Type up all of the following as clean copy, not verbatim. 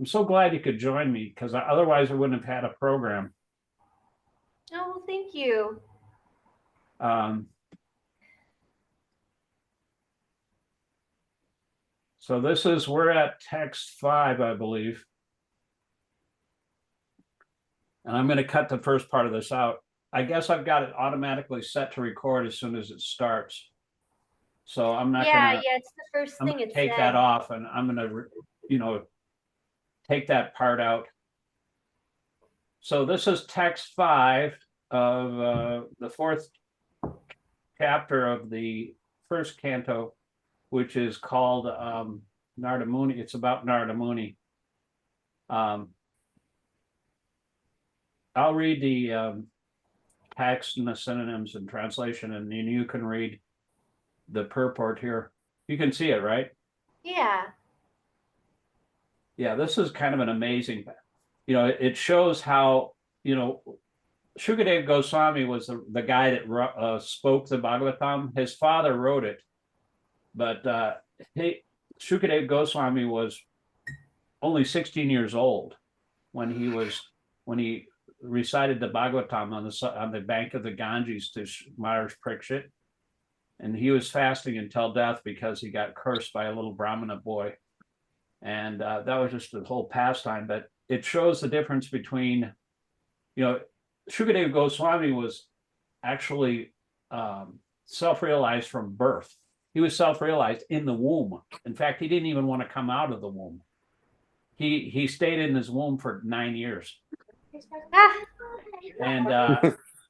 I'm so glad you could join me because otherwise I wouldn't have had a program. Oh, well, thank you. So we're at text 5, I believe. And I'm going to cut the first part of this out. I guess I've got it automatically set to record as soon as it starts. So I'm not yeah, it's the first thing it take said. that off, and I'm going to, take that part out. So this is text 5 of the 4th chapter of the first canto, which is called Narada Muni. It's about Narada Muni. I'll read the text and the synonyms and translation, and then you can read the purport here. You can see it, right? Yeah. Yeah, this is kind of an amazing, it shows how, Shukadeva Goswami was the guy that spoke the Bhagavatam. His father wrote it, but Shukadeva Goswami was only 16 years old when he recited the Bhagavatam on the bank of the Ganges to Maharaj Parikshit, and he was fasting until death because he got cursed by a little Brahmana boy, and that was just the whole pastime. But it shows the difference between, Shukadeva Goswami was actually self-realized from birth. He was self-realized in the womb. In fact, he didn't even want to come out of the womb. He stayed in his womb for 9 years. And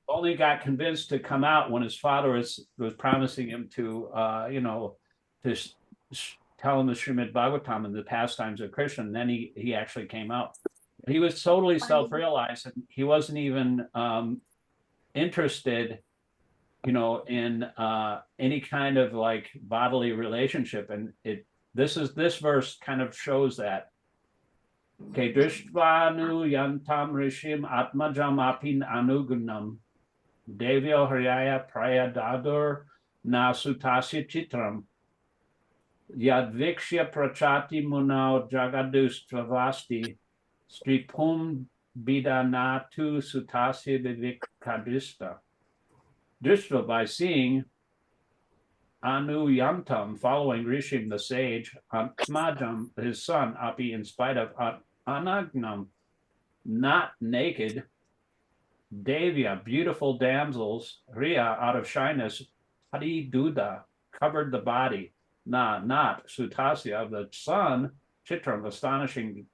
only got convinced to come out when his father was promising him to tell him the Śrīmad-Bhāgavatam and the pastimes of Krishna. And then he actually came out. He was totally self-realized, and he wasn't even interested, in any kind of like bodily relationship. And this verse kind of shows that. Okay, Dristvanu yantam rishim atmajam apin anugunam devyo haryaya prayadadur na sutasya chitram yadvikshya prachati munau jagadustravasti stripum bidanatu sutasya vivikadista. Dristva, by seeing, Anu Yantam, following Rishim the sage, Atmajam, his son, Api, in spite of Anagnam, not naked, Devya, beautiful damsels, Riya, out of shyness, Hari Duda, covered the body, not Sutasya, of the son, Chitram, astonishing,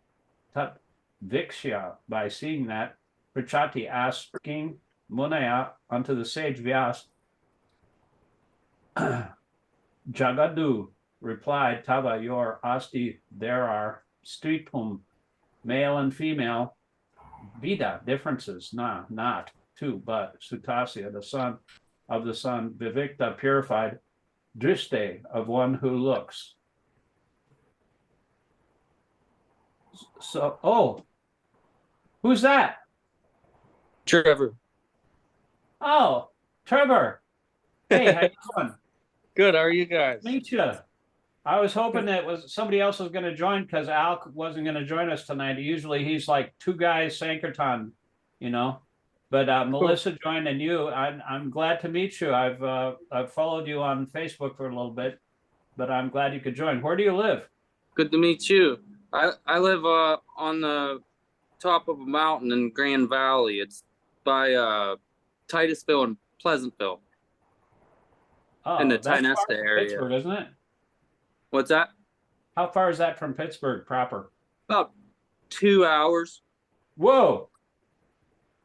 Tat Vikshya, by seeing that, Prachati, asking, Munaya, unto the sage Vyas, Jagadu replied, Tava, your asti, there are stripum, male and female, vida, differences, not two, but Sutasya, the son of the sun, Vivikta, purified, Driste, of one who looks. So, who's that? Trevor. Oh, Trevor. Hey, how you doing? Good. How are you guys? Meet you. I was hoping that somebody else was going to join because Al wasn't going to join us tonight. Usually he's like 2 guys Sankirtan, But Mellisa joined, and you. I'm glad to meet you. I've followed you on Facebook for a little bit, but I'm glad you could join. Where do you live? Good to meet you. I live on the top of a mountain in Grand Valley. It's by Titusville and Pleasantville. Oh, in the that's far Tionesta from area. Pittsburgh, isn't it? What's that? How far is that from Pittsburgh proper? About 2 hours. Whoa.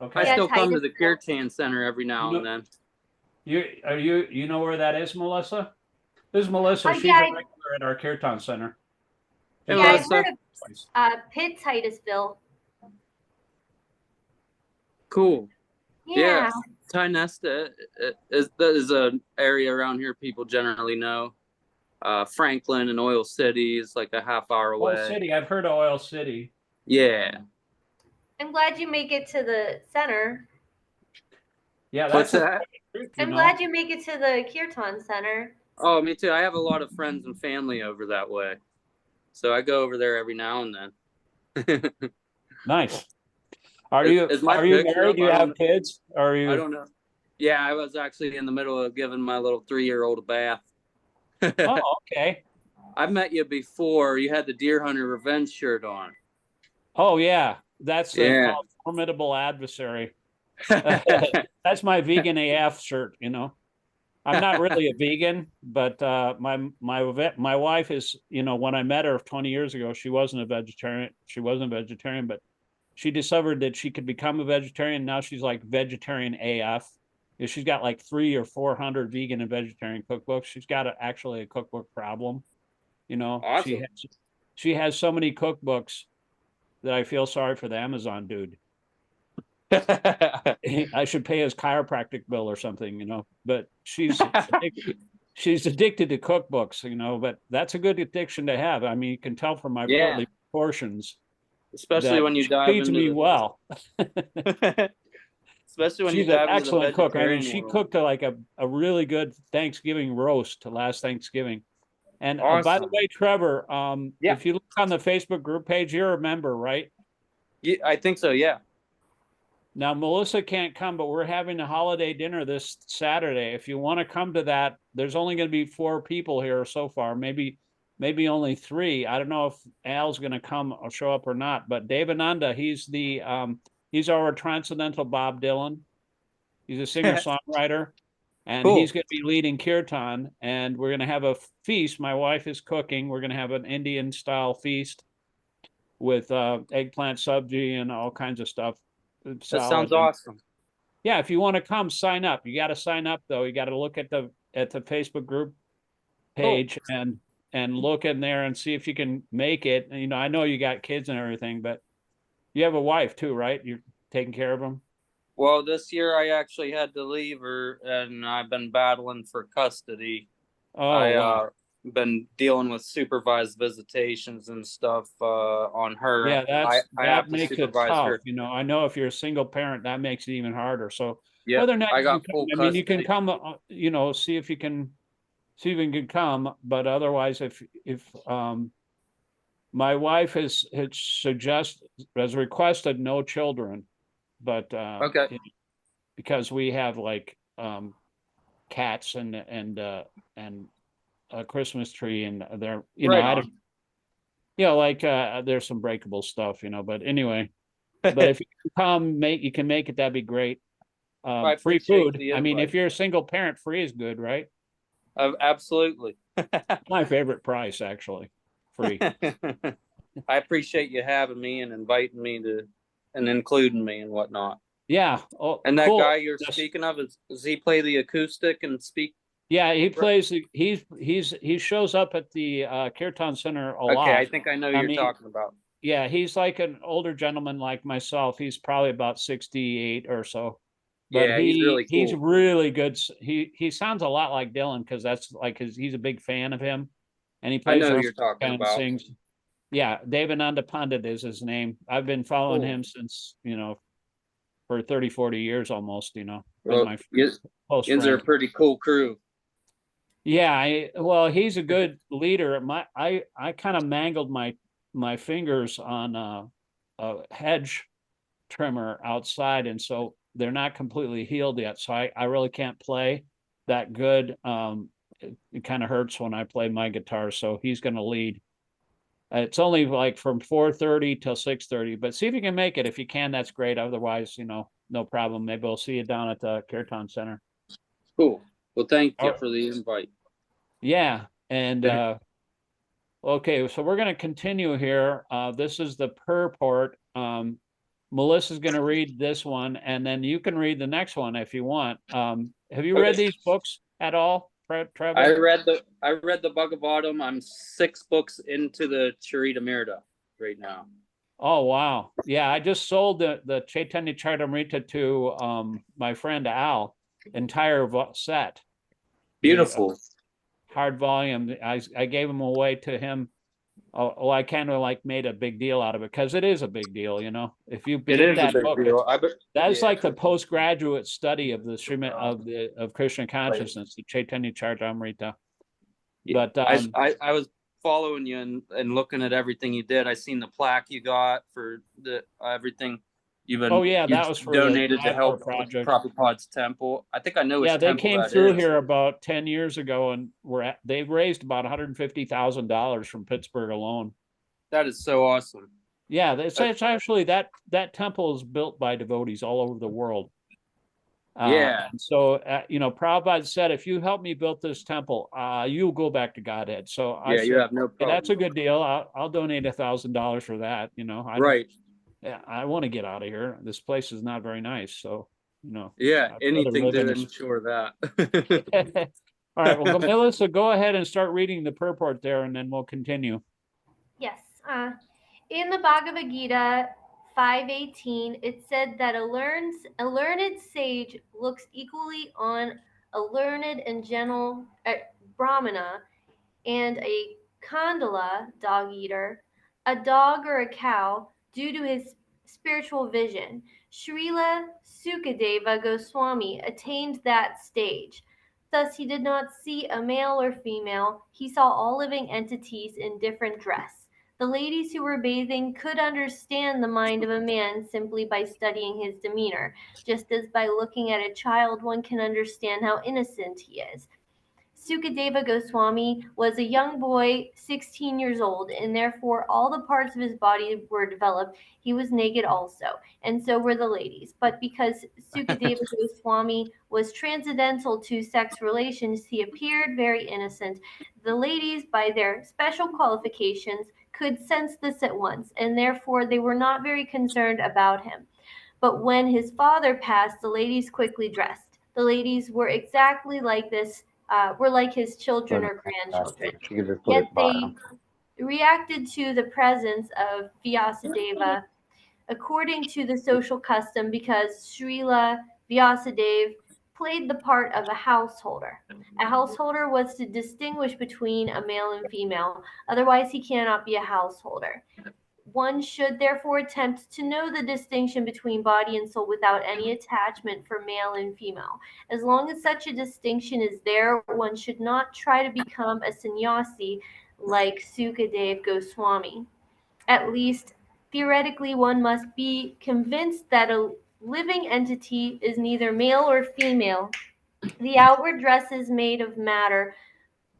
Okay. I still come to the Kirtan Center every now and then. You know where that is, Mellisa? This is Mellisa. She's a regular at our Kirtan Center. Hey, yeah, Mellisa. I've heard of Pitt Titusville. Cool. Yeah. Tionesta is an area around here people generally know. Franklin and Oil City is like a half hour away. Oil City, I've heard of Oil City. Yeah. I'm glad you make it to the center. Yeah, that's that. I'm glad you make it to the Kirtan Center. Oh, me too. I have a lot of friends and family over that way, so I go over there every now and then. Nice. Are Is- you is my are you picture married? up? Do you I have don't- kids? Are I you? don't know. Yeah, I was actually in the middle of giving my little 3-year-old a bath. Oh, okay. I met you before. You had the Deer Hunter Revenge shirt on. Oh, yeah. That's Yeah. called Formidable Adversary. That's my vegan AF shirt, you know. I'm not really a vegan, but my wife is, you know, when I met her 20 years ago, she wasn't a vegetarian. She wasn't a vegetarian, but she discovered that she could become a vegetarian. Now she's like vegetarian AF. She's got like 300 or 400 vegan and vegetarian cookbooks. She's got actually a cookbook problem. You know, Awesome. she has so many cookbooks that I feel sorry for the Amazon dude. I should pay his chiropractic bill or something, you know. But she's addicted to cookbooks, you know. But that's a good addiction to have. I mean, you can tell from my Yeah. portly proportions. Especially that when you she dive feeds into me the well. especially when She's you an dive into the excellent cook. I mean, vegetarian she world. cooked like a really good Thanksgiving roast last Thanksgiving. And by the Awesome. way, Trevor, Yeah. if you look on the Facebook group page, you're a member, right? Yeah, I think so. Yeah. Now, Mellisa can't come, but we're having a holiday dinner this Saturday. If you want to come to that, there's only going to be 4 people here so far, maybe only 3. I don't know if Al's going to come or show up or not, but Devananda, he's our transcendental Bob Dylan. He's a singer-songwriter, and Cool. he's going to be leading kirtan, and we're going to have a feast. My wife is cooking. We're going to have an Indian-style feast with eggplant sabji and all kinds of stuff. That Salad sounds and- awesome. Yeah, if you want to come, sign up. You got to sign up though. You got to look at the Facebook group page and look in there and see if you can make it. And, you know, I know you got kids and everything, but you have a wife too, right? You're taking care of them. Well, this year I actually had to leave her, and I've been battling for custody. Oh, I wow. been dealing with supervised visitations and stuff on her. Yeah, I that have to makes it supervise tough. her. You know, I know if you're a single parent, that makes it even harder. So Yeah, whether or not I you got can full come, I mean, you can custody. come, you know, see if you can come, but otherwise, if my wife has requested no children, but Okay. because we have like cats and a Christmas tree, and they're, you know, Right I on. don't, you know, like there's some breakable stuff, you know, but anyway, but if you can come, you can make it, that'd be great. I Free appreciate food. the I mean, if invite. you're a single parent, free is good, right? Absolutely. My favorite price, actually, free. I appreciate you having me and inviting me to and including me and whatnot. Yeah. Oh, And that cool. guy you're Yes. speaking of, does he play the acoustic and speak? Yeah, he plays. He shows up at the Kirtan Center a lot. Okay, I think I know who I you're mean, talking about. Yeah, he's like an older gentleman like myself. He's probably about 68 or so. But Yeah, he's really he's cool. really good. He sounds a lot like Dylan because that's like he's a big fan of him, and he I plays know who harmonica you're talking and about. sings. Yeah, Devananda Pandit is his name. I've been following Cool. him since, you know, for 30, 40 years almost, you know. Been Well, my you close are a friend. pretty cool crew. Yeah, well, he's a good leader. I kind of mangled my fingers on a hedge trimmer outside, and so they're not completely healed yet. So I really can't play that good. It kind of hurts when I play my guitar. So he's going to lead. It's only like from 4:30 till 6:30, but see if you can make it. If you can, that's great. Otherwise, you know, no problem. Maybe we'll see you down at the Kirtan Center. Cool. Well, thank you Oh. for the invite. Yeah, and okay, so we're going to continue here. This is the purport. Melissa's going to read this one, and then you can read the next one if you want. Have you read Okay. these books at all, Trevor? I read the Bhagavatam. I'm 6 books into the Śrīmad-Bhāgavatam right now. Oh, wow. Yeah, I just sold the Chaitanya Charitamrita to my friend Al, entire set. Beautiful. Hard volume. I gave them away to him. Oh, I kind of like made a big deal out of it because it is a big deal, you know. If you It get is that a big book, deal. that's yeah. like the postgraduate study of the Śrīmad of Krishna consciousness, the Chaitanya Charitamrita. Yeah. But I was following you and looking at everything you did. I seen the plaque you got for the everything you've been. Oh yeah, that you've was for donated the to help with project. Prabhupada's temple. I think I know which Yeah, they temple came that through is. here about 10 years ago, and they've raised about $150,000 from Pittsburgh alone. That is so awesome. Yeah, it's actually that temple is built by devotees all over the world. Yeah. And so, Prabhupada said, if you help me build this temple, you'll go back to Godhead. So I Yeah, you said, have no "Okay, problem. that's a good deal. I'll donate $1,000 for that. Right. I want to get out of here. This place is not very nice. So, Yeah, I'd rather anything live in to a- ensure that. All right. Well, Mellisa, go ahead and start reading the purport there, and then we'll continue. Yes. In the Bhagavad Gita 5:18, it said that a learned sage looks equally on a learned and gentle brahmana and a kandala, dog eater, a dog or a cow, due to his spiritual vision. Srila Sukadeva Goswami attained that stage. Thus, he did not see a male or female, he saw all living entities in different dress. The ladies who were bathing could understand the mind of a man simply by studying his demeanor, just as by looking at a child one can understand how innocent he is. Sukadeva Goswami was a young boy, 16 years old, and therefore all the parts of his body were developed. He was naked also, and so were the ladies. But because Sukadeva Goswami was transcendental to sex relations, he appeared very innocent. The ladies, by their special qualifications, could sense this at once, and therefore they were not very concerned about him. But when his father passed, the ladies quickly dressed. The ladies were exactly like this, were like his children or grandchildren. Yet they reacted to the presence of Vyasadeva according to the social custom because Srila Vyasadeva played the part of a householder. A householder was to distinguish between a male and female, otherwise he cannot be a householder. One should therefore attempt to know the distinction between body and soul without any attachment for male and female. As long as such a distinction is there, one should not try to become a sannyasi like Sukadeva Goswami. At least, theoretically, one must be convinced that a living entity is neither male or female. The outward dress is made of matter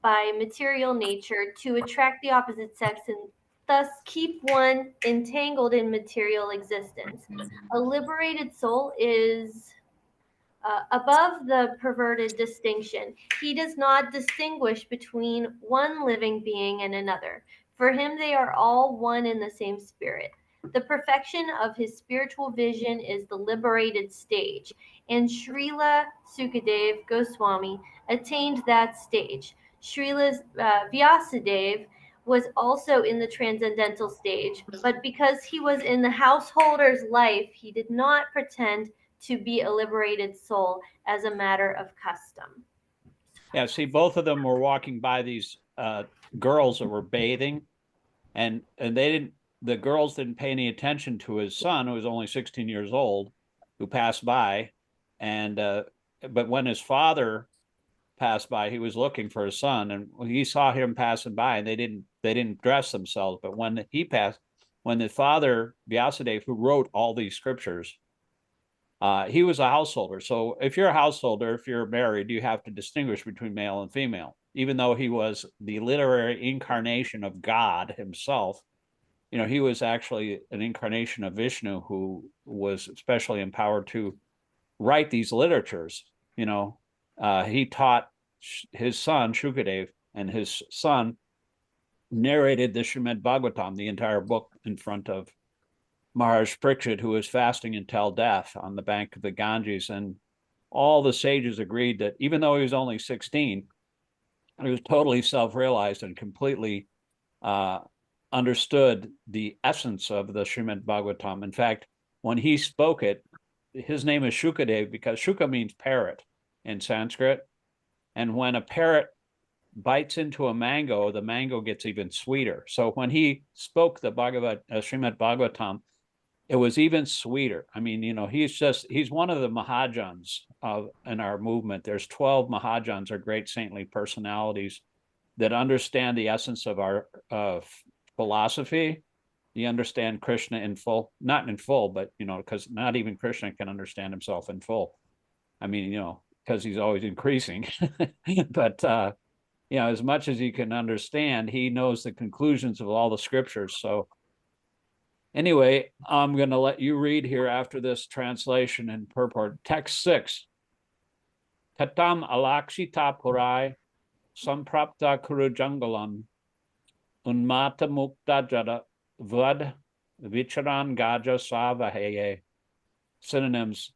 by material nature to attract the opposite sex and thus keep one entangled in material existence. A liberated soul is above the perverted distinction. He does not distinguish between one living being and another. For him, they are all one in the same spirit. The perfection of his spiritual vision is the liberated stage, and Srila Sukadeva Goswami attained that stage. Srila Vyasadeva was also in the transcendental stage, but because he was in the householder's life, he did not pretend to be a liberated soul as a matter of custom. Yeah, see, both of them were walking by these girls that were bathing, and the girls didn't pay any attention to his son, who was only 16 years old, who passed by. And but when his father passed by, he was looking for his son, and he saw him passing by, and they didn't dress themselves. But when he passed, when the father Vyasadeva, who wrote all these scriptures, he was a householder. So if you're a householder, if you're married, you have to distinguish between male and female. Even though he was the literary incarnation of God himself, he was actually an incarnation of Vishnu who was especially empowered to write these literatures. He taught his son Shukadeva, and his son narrated the Śrīmad-Bhāgavatam, the entire book, in front of Maharaj Parikshit, who was fasting until death on the bank of the Ganges. And all the sages agreed that even though he was only 16, he was totally self-realized and completely understood the essence of the Śrīmad-Bhāgavatam. In fact, when he spoke it, his name is Shukadeva because Shuka means parrot in Sanskrit. And when a parrot bites into a mango, the mango gets even sweeter. So when he spoke the Śrīmad-Bhāgavatam, it was even sweeter. I mean, he's one of the Mahajans in our movement. There's 12 Mahajans, or great saintly personalities, that understand the essence of our philosophy. You understand Krishna in full, not in full, but, you know, because not even Krishna can understand himself in full. I mean, you know, because he's always increasing. But, you know, as much as he can understand, he knows the conclusions of all the scriptures. So anyway, I'm going to let you read here after this translation and purport. Text 6. Tatam alakshita purai samprapta kuru jangalam unmata mukta jada vad vicharan gaja savahaye. Synonyms: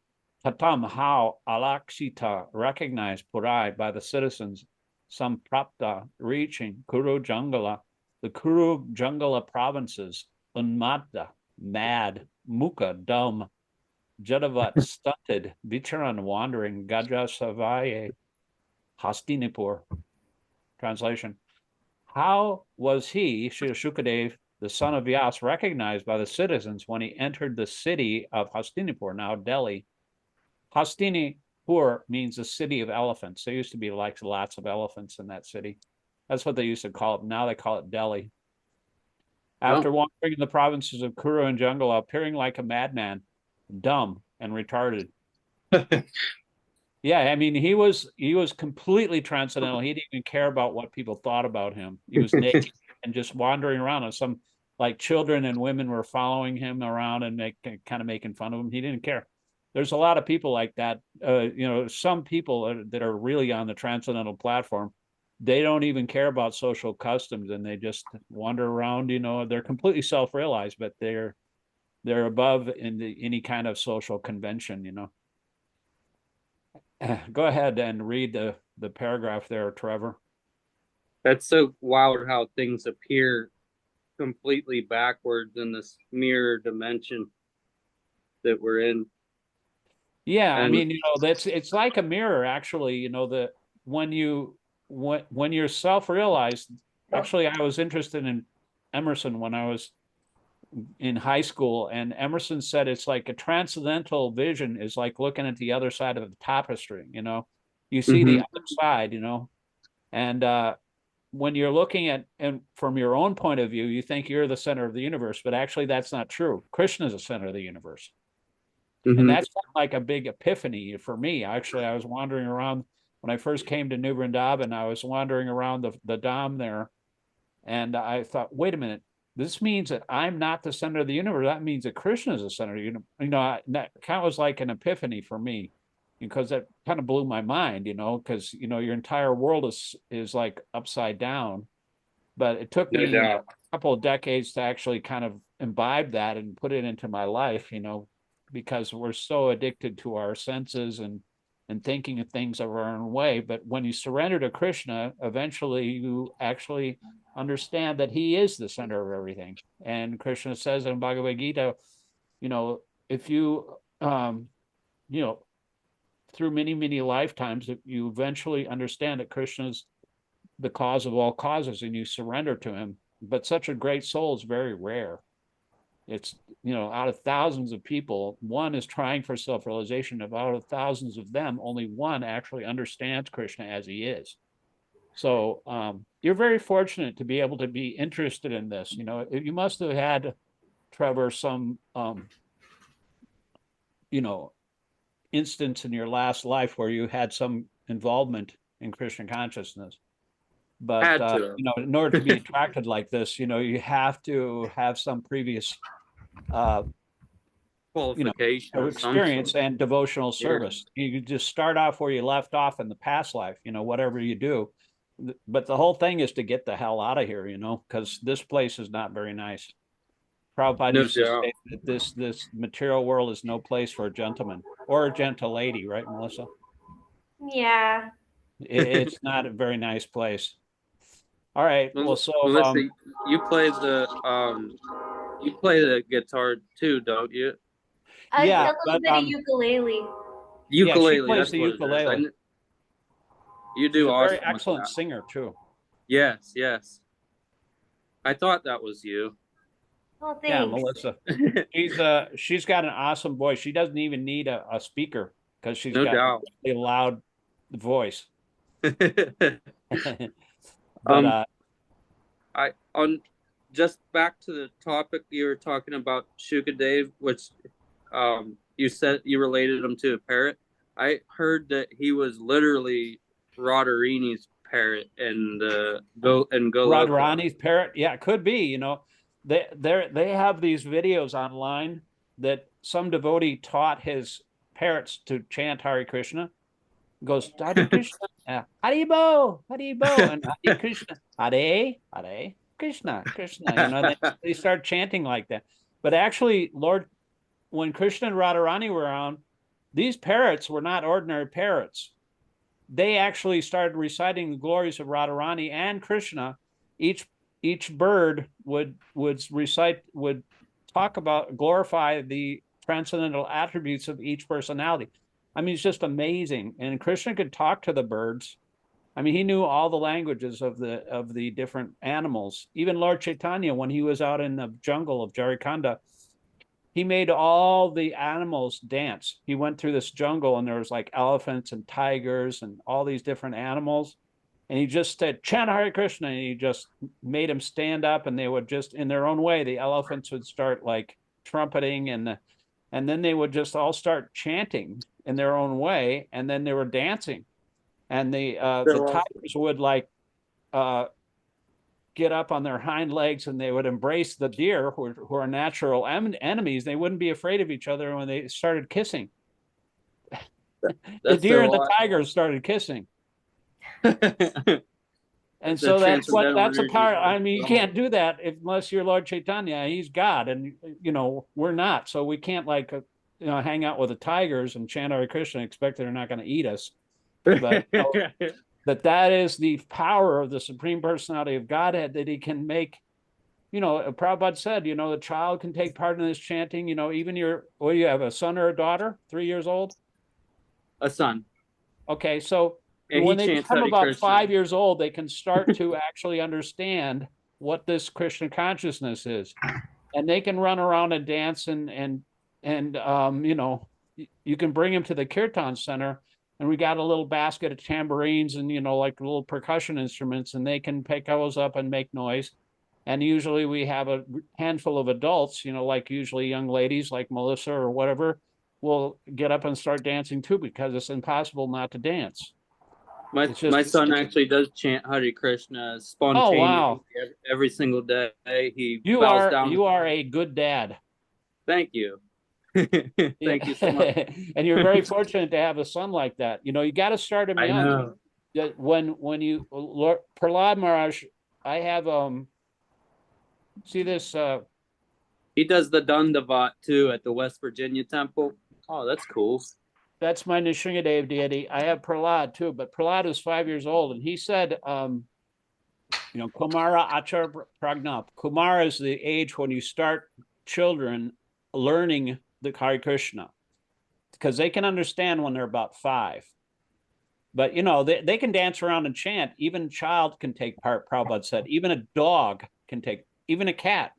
tatam, how, alakshita, recognized, purai, by the citizens, samprapta, reaching, kuru jangala, the Kuru Jangala provinces, unmata, mad, mukha, dumb, jadavat, stunted, vicharan, wandering, gaja savaye, Hastinapur. Translation: how was he, Shukadev, the son of Vyas, recognized by the citizens when he entered the city of Hastinapur, now Delhi? Hastinapur means the city of elephants. There used to be like lots of elephants in that city. That's what they used to call it. Now they call it Delhi. After wandering in the provinces of Kuru and Jangala, appearing like a madman, dumb and retarded. Yeah, I mean, he was completely transcendental. He didn't even care about what people thought about him. He was naked and just wandering around. And some like children and women were following him around and kind of making fun of him. He didn't care. There's a lot of people like that. You know, some people that are really on the transcendental platform, they don't even care about social customs and they just wander around. You know, they're completely self-realized, but they're above any kind of social convention. You know. Go ahead and read the paragraph there, Trevor. That's so wild how things appear completely backwards in this mirror dimension that we're in. Yeah, I mean, you know, it's like a mirror, actually. You know, that when you're self-realized. Actually, I was interested in Emerson when I was in high school, and Emerson said it's like a transcendental vision is like looking at the other side of the tapestry. You know, you see the other side. You know, and when you're looking at and from your own point of view, you think you're the center of the universe, but actually that's not true. Krishna is the center of the universe. And that's like a big epiphany for me. Actually, I was wandering around when I first came to New Vrindavan. I was wandering around the Dham there, and I thought, wait a minute, this means that I'm not the center of the universe. That means that Krishna is the center of the universe. You know, that kind of was like an epiphany for me, because that kind of blew my mind. You know, because you know your entire world is like upside down. But it took me a couple of decades to actually kind of imbibe that and put it into my life. You know, because we're so addicted to our senses and thinking of things of our own way. But when you surrender to Krishna, eventually you actually understand that he is the center of everything. And Krishna says in Bhagavad Gita, you know, if you, you know, through many, many lifetimes, you eventually understand that Krishna is the cause of all causes and you surrender to him. But such a great soul is very rare. It's, you know, out of thousands of people, one is trying for self-realization. Out of thousands of them, only one actually understands Krishna as he is. So you're very fortunate to be able to be interested in this. You know, you must have had, Trevor, some, you know, instance in your last life where you had some involvement in Krishna consciousness. But, you know, in order to be attracted like this, you know, you have to have some previous qualification, you know, experience and devotional service. You just start off where you left off in the past life, you know, whatever you do. But the whole thing is to get the hell out of here, you know, because this place is not very nice. Prabhupada used to say that this material world is no place for a gentleman or a gentle lady, right, Mellisa? Yeah. It's not a very nice place. All right. Well, so Melissa, you play the guitar too, don't you? Yeah, a little bit of ukulele. Yeah, she plays the ukulele. You do She's a awesome. very excellent singer too. Yes, yes. I thought that was you. Oh, thanks. Yeah, Melissa. She's got an awesome voice. She doesn't even need a speaker because she's got a really loud voice. But on just back to the topic you were talking about, Shukadeva, which you said you related him to a parrot. I heard that he was literally Radharani's parrot and Goloka. Radharani's parrot, yeah, it could be. You know, they have these videos online that some devotee taught his parrots to chant Hare Krishna. Goes Hare Krishna, Haribo, Haribo, and Hare Krishna, Hare Krishna, Krishna. You know, they start chanting like that. But actually, when Krishna and Radharani were around, these parrots were not ordinary parrots. They actually started reciting the glories of Radharani and Krishna. Each bird would glorify the transcendental attributes of each personality. I mean, it's just amazing. And Krishna could talk to the birds. I mean, he knew all the languages of the different animals. Even Lord Chaitanya, when he was out in the jungle of Jharkhand, he made all the animals dance. He went through this jungle and there was like elephants and tigers and all these different animals. And he just said, chant Hare Krishna. And he just made them stand up, and they would just, in their own way, the elephants would start like trumpeting, and then they would just all start chanting in their own way. And then they were dancing. And the tigers would like get up on their hind legs, and they would embrace the deer who are natural enemies. They wouldn't be afraid of each other when they started kissing. The deer and the tigers started kissing. And so that's a part. I mean, you can't do that unless you're Lord Chaitanya. He's God, and you know we're not. So we can't like hang out with the tigers and chant Hare Krishna and expect they're not going to eat us. But that is the power of the Supreme Personality of Godhead, that he can make, Prabhupada said, the child can take part in this chanting, even you have a son or a daughter, 3 years old? A son. Okay, so when they become about 5 years old, they can start to actually understand what this Krishna consciousness is. And they can run around and dance and you can bring them to the Kirtan Center, and we got a little basket of tambourines and, like little percussion instruments, and they can pick those up and make noise. And usually we have a handful of adults, like usually young ladies like Mellisa or whatever, will get up and start dancing too, because it's impossible not to dance. My son actually does chant Hare Krishna spontaneously. Oh, wow. Every single day. You are a good dad. Thank you. Thank you so much. And you're very fortunate to have a son like that. You got to start him young. When you Lord Prahlad Maharaj, I have see this. He does the Dandavat too at the West Virginia temple. Oh, that's cool. That's my Nrsimhadev deity. I have Prahlad too, but Prahlad is 5 years old, and he said, Kumara Achar Pragnap. Kumara is the age when you start children learning the Hare Krishna, because they can understand when they're about 5. But they can dance around and chant. Even a child can take part, Prabhupada said. Even a dog can take, even a cat,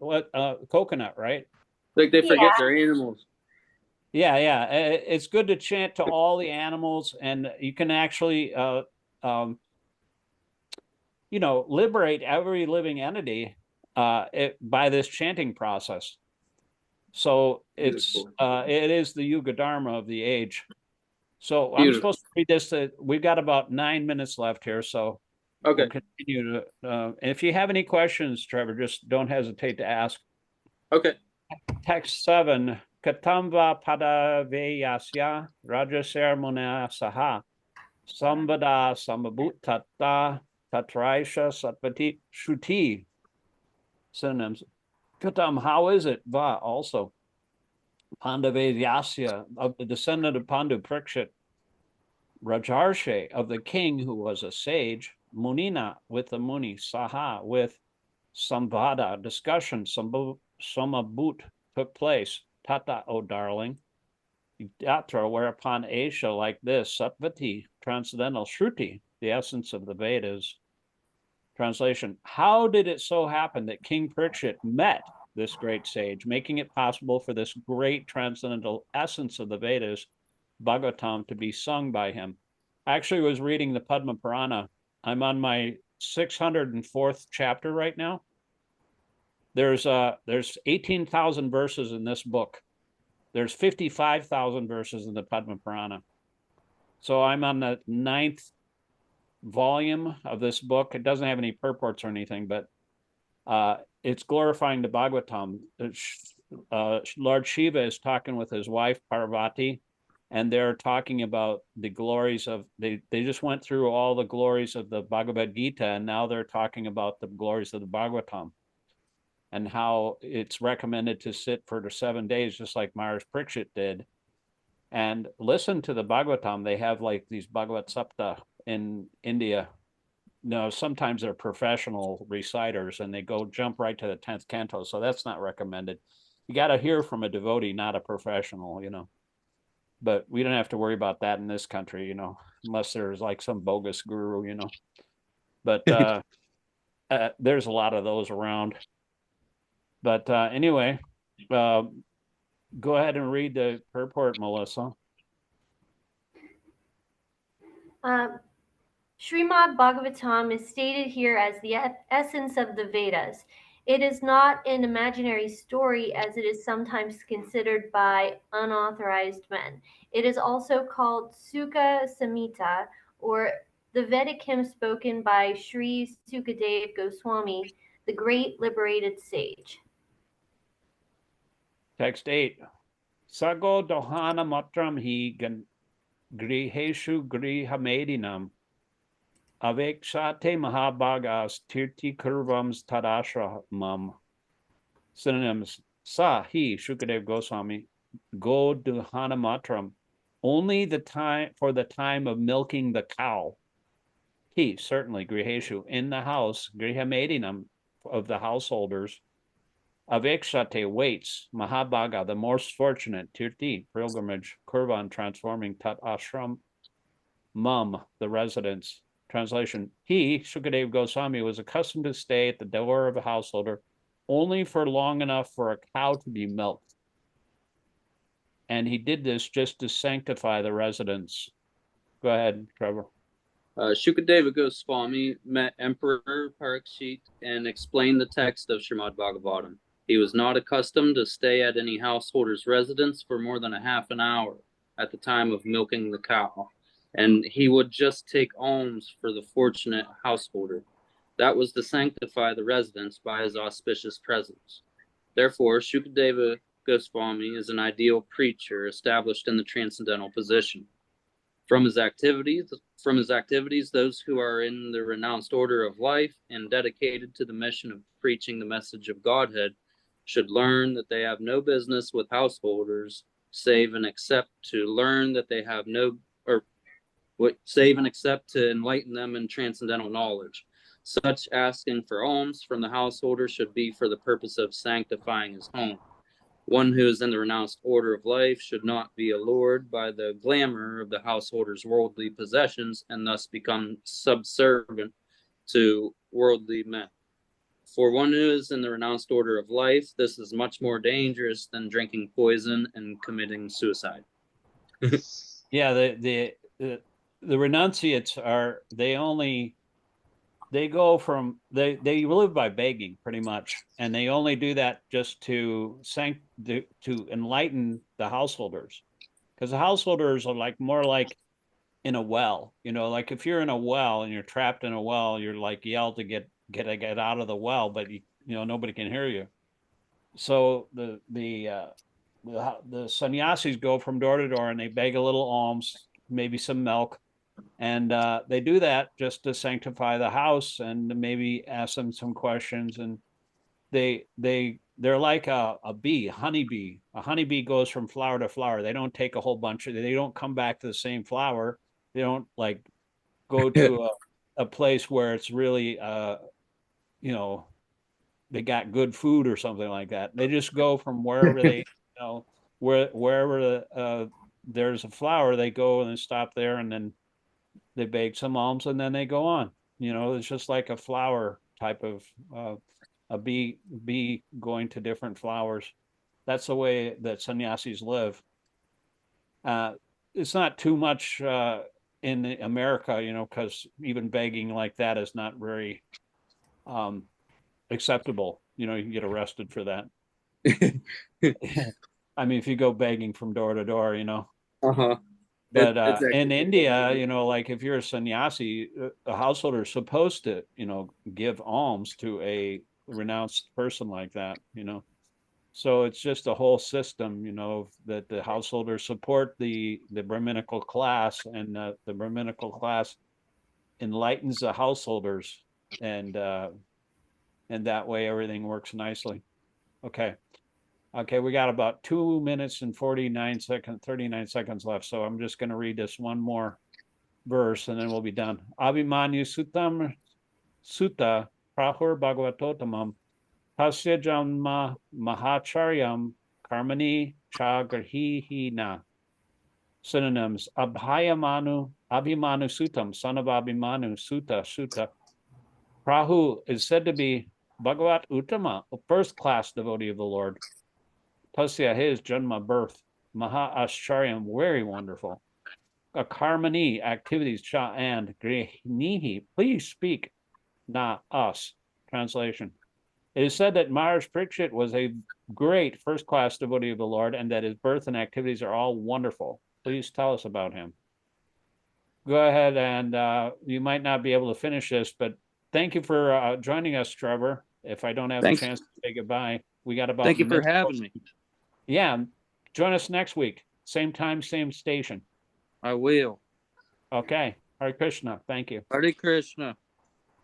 coconut, right? Like they forget their animals. Yeah. It's good to chant to all the animals, and you can actually liberate every living entity by this chanting process. So it is the Yuga Dharma of the age. So I'm supposed to read this. We've got about 9 minutes left here, so okay. We'll continue to. If you have any questions, Trevor, just don't hesitate to ask. Okay. Text 7. Katamva padaveyasya rajasya muna saha sambada samabhutata tatraisha satvati shruti. Synonyms. Katam, how is it? Va, also. Pandavavyasya, of the descendant of Pandu Parikshit. Rajarshe, of the king who was a sage. Munina, with the Muni. Saha, with Samvada, discussion. Samabhut took place. Tata, O darling. Yatra, whereupon Aisha, like this. Satvati, transcendental. Shruti, the essence of the Vedas. Translation: how did it so happen that King Parikshit met this great sage, making it possible for this great transcendental essence of the Vedas, Bhagavatam, to be sung by him? I actually was reading the Padma Purana. I'm on my 604th chapter right now. There's 18,000 verses in this book. There's 55,000 verses in the Padma Purana. So I'm on the 9th volume of this book. It doesn't have any purports or anything, but it's glorifying the Bhagavatam. Lord Shiva is talking with his wife Parvati, and they're talking about the glories of, they just went through all the glories of the Bhagavad Gita, and now they're talking about the glories of the Bhagavatam and how it's recommended to sit for the 7 days, just like Maharaj Parikshit did, and listen to the Bhagavatam. They have like these Bhagavad Sapta in India. No, sometimes they're professional reciters and they go jump right to the 10th canto. So that's not recommended. You got to hear from a devotee, not a professional, but we don't have to worry about that in this country, unless there's like some bogus guru, but there's a lot of those around. But anyway, go ahead and read the purport, Mellisa. Śrīmad-Bhāgavatam is stated here as the essence of the Vedas. It is not an imaginary story as it is sometimes considered by unauthorized men. It is also called Sukha Samhita, or the Vedic hymn spoken by Sri Sukadeva Goswami, the great liberated sage. Text 8. Sago dohana matram hi griheshu grihamedinam avekshate mahabhagas tirti kurvams tadashramam. Synonyms: Sa hi Shukadeva Goswami go dohana matram, only the time for the time of milking the cow. He, certainly, griheshu, in the house, grihamedinam, of the householders. Avekshate, waits, Mahabhaga, the most fortunate, tirti, pilgrimage, kurvan, transforming, tat ashram, mum, the residence. Translation: he, Shukadeva Goswami, was accustomed to stay at the door of a householder only for long enough for a cow to be milked. And he did this just to sanctify the residence. Go ahead, Trevor. Shukadeva Goswami met Emperor Parikshit and explained the text of Śrīmad-Bhāgavatam. He was not accustomed to stay at any householder's residence for more than a half an hour at the time of milking the cow, and he would just take alms for the fortunate householder. That was to sanctify the residence by his auspicious presence. Therefore, Shukadeva Goswami is an ideal preacher established in the transcendental position. From his activities, those who are in the renounced order of life and dedicated to the mission of preaching the message of Godhead should learn that they have no business with householders, save and except to enlighten them in transcendental knowledge. Such asking for alms from the householder should be for the purpose of sanctifying his home. One who is in the renounced order of life should not be allured by the glamour of the householder's worldly possessions and thus become subservient to worldly men. For one who is in the renounced order of life, this is much more dangerous than drinking poison and committing suicide. Yeah, the renunciates are, they go from, they live by begging pretty much, and they only do that just to enlighten the householders, because the householders are like more like in a well, like if you're in a well and you're trapped in a well, you're like yell to get out of the well, but nobody can hear you. So the sannyasis go from door to door and they beg a little alms, maybe some milk. And they do that just to sanctify the house and maybe ask them some questions. And they're like a honeybee. A honeybee goes from flower to flower. They don't take a whole bunch they don't come back to the same flower. They don't like go to a place where it's really, they got good food or something like that. They just go from wherever they, wherever there's a flower, they go and they stop there, and then they bake some alms, and then they go on. It's just like a flower type of a bee going to different flowers. That's the way that sannyasis live. It's not too much in America, because even begging like that is not very acceptable. You can get arrested for that. I mean, if you go begging from door to door, Uh-huh. But Exactly. in India, like if you're a sannyasi, a householder is supposed to, give alms to a renounced person like that, So it's just a whole system, that the householders support the Brahminical class, and the Brahminical class enlightens the householders, and that way everything works nicely. Okay, we got about 2 minutes and 39 seconds left. So I'm just going to read this one more verse and then we'll be done. Abhimanyu Sutam Sutta Prahur Bhagavatotamam Tasya Janma Mahacharyam Karmani Chagrahihina. Synonyms: Abhimanu Sutam, son of Abhimanu, Sutta. Prahu is said to be Bhagavat Uttama, a first class devotee of the Lord. Tasya, his Janma, birth, Maha Ascharyam, very wonderful. Karmani, activities, Cha, and Grihnihi, please speak, na, us. Translation. It is said that Maharaj Parikshit was a great first-class devotee of the Lord, and that his birth and activities are all wonderful. Please tell us about him. Go ahead, and you might not be able to finish this, but thank you for joining us, Trevor. If I don't have a chance to say goodbye, we got about. Thank you for having me. Yeah, join us next week. Same time, same station. I will. Okay. Hare Krishna. Thank you. Hare Krishna.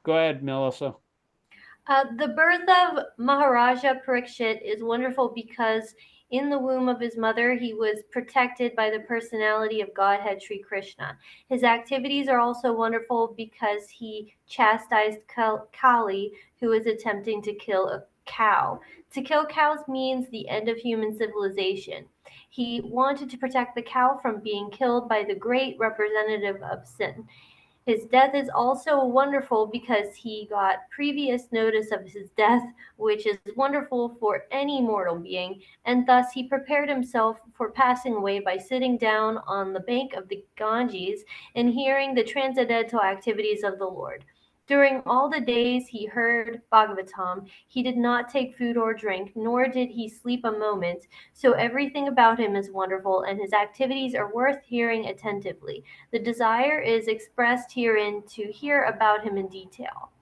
Go ahead, Mellisa. The birth of Maharaja Parikshit is wonderful because in the womb of his mother, he was protected by the personality of Godhead Sri Krishna. His activities are also wonderful because he chastised Kali, who was attempting to kill a cow. To kill cows means the end of human civilization. He wanted to protect the cow from being killed by the great representative of sin. His death is also wonderful because he got previous notice of his death, which is wonderful for any mortal being, and thus he prepared himself for passing away by sitting down on the bank of the Ganges and hearing the transcendental activities of the Lord. During all the days he heard Bhagavatam, he did not take food or drink, nor did he sleep a moment, so everything about him is wonderful, and his activities are worth hearing attentively. The desire is expressed herein to hear about him in detail.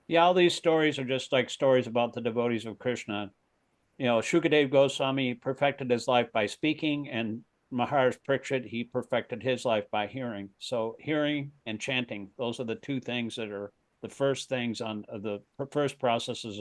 Yeah, all these stories are just like stories about the devotees of Krishna. Shukadeva Goswami perfected his life by speaking, and Maharaj Parikshit, he perfected his life by hearing. So hearing and chanting, those are the two things that are the first things on the first processes